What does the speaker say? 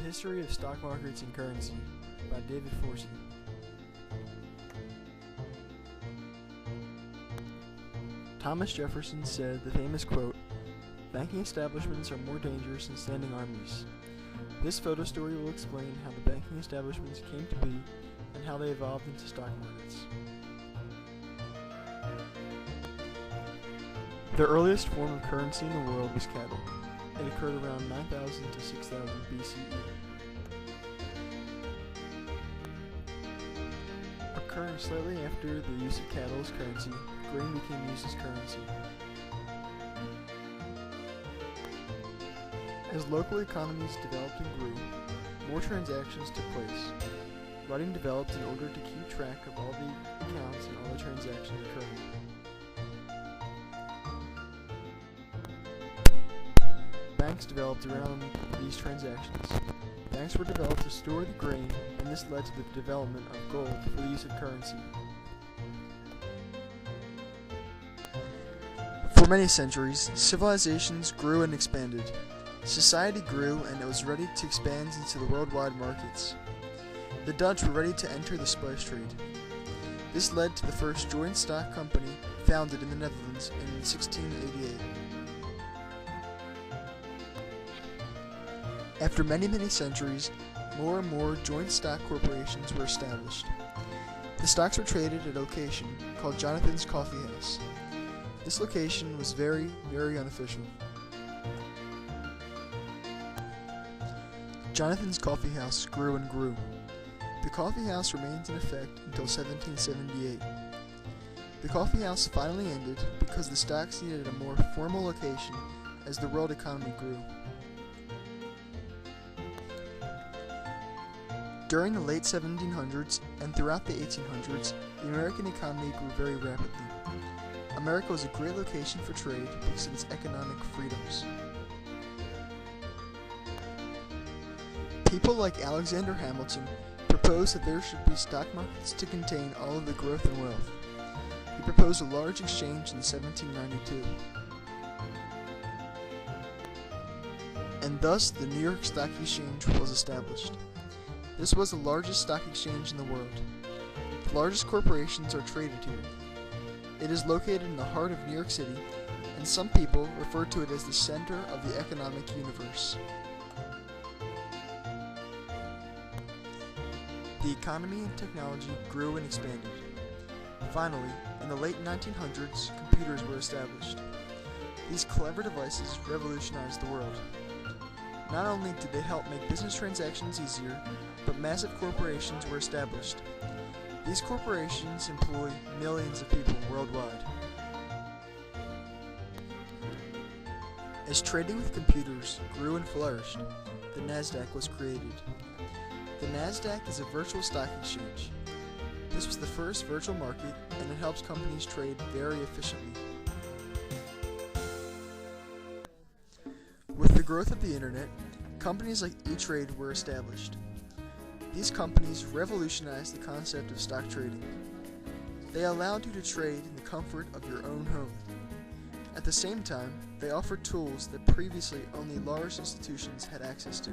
The History of Stock Markets and Currency by David Forsey. Thomas Jefferson said the famous quote, "Banking establishments are more dangerous than standing armies." This photo story will explain how the banking establishments came to be and how they evolved into stock markets. The earliest form of currency in the world was cattle. It occurred around 9000 to 6000 BCE. Occurring slightly after the use of cattle as currency, grain became used as currency. As local economies developed and grew, more transactions took place. Writing developed in order to keep track of all the accounts and all the transactions occurring. Banks developed around these transactions. Banks were developed to store the grain, and this led to the development of gold for the use of currency. For many centuries, civilizations grew and expanded. Society grew, and it was ready to expand into the worldwide markets. The Dutch were ready to enter the spice trade. This led to the first joint stock company founded in the Netherlands in 1688. After many centuries, more and more joint stock corporations were established. The stocks were traded at a location called Jonathan's Coffee House. This location was very unofficial. Jonathan's Coffee House grew and grew. The coffee house remained in effect until 1778. The coffee house finally ended because the stocks needed a more formal location as the world economy grew. During the late 1700s and throughout the 1800s, the American economy grew very rapidly. America was a great location for trade because of its economic freedoms. People like Alexander Hamilton proposed that there should be stock markets to contain all of the growth and wealth. He proposed a large exchange in 1792. And thus the New York Stock Exchange was established. This was the largest stock exchange in the world. The largest corporations are traded here. It is located in the heart of New York City, and some people refer to it as the center of the economic universe. The economy and technology grew and expanded. Finally, in the late 1900s, computers were established. These clever devices revolutionized the world. Not only did they help make business transactions easier, but massive corporations were established. These corporations employ millions of people worldwide. As trading with computers grew and flourished, the NASDAQ was created. The NASDAQ is a virtual stock exchange. This was the first virtual market, and it helps companies trade very efficiently. With the growth of the internet, companies like E-Trade were established. These companies revolutionized the concept of stock trading. They allowed you to trade in the comfort of your own home. At the same time, they offered tools that previously only large institutions had access to.